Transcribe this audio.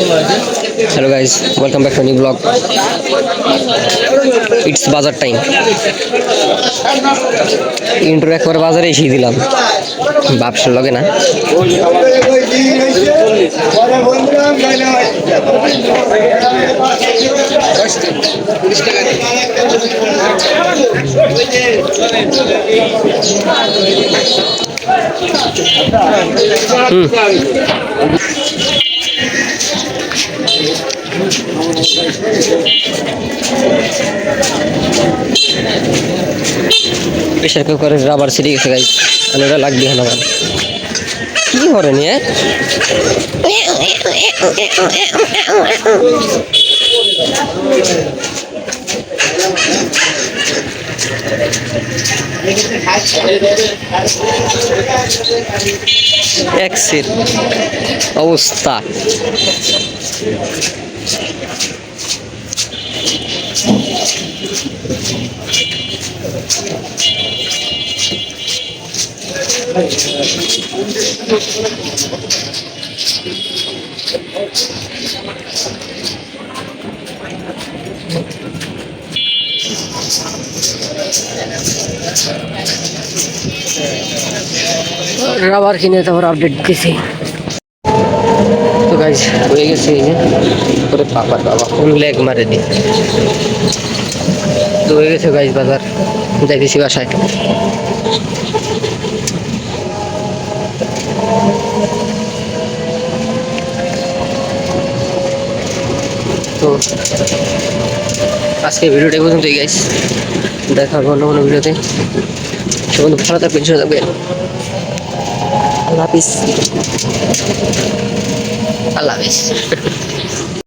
Hello guys, welcome back to a new vlog. It's bazaar time. Intro একবার বাজারে এসে দিলাম ব্যবসার লগে না প্রেশার কুকারের রাবার ছিঁড়ে গেছে গাইস, আর ওটা লাগবে না আমার কি করে নিয়ে এক্সের অবস্থা। রাবার কিনে তারপর আপডেট দিতেছি তো গাইজ হয়ে গেছে। এই যে করে বাবার বাবা কোন লেগ মারে দি তো হয়ে গেছে গাইজ, বাজার যাইতেছি বাসায়। তো আজকে ভিডিওটা পর্যন্তই গাইজ, দেখা হবে অন্য কোনো ভিডিওতে। সে বন্ধু ভালো থাকবেন, সুস্থ থাকবেন। আল্লাহ হাফিজ। আল্লাহ হাফিজ।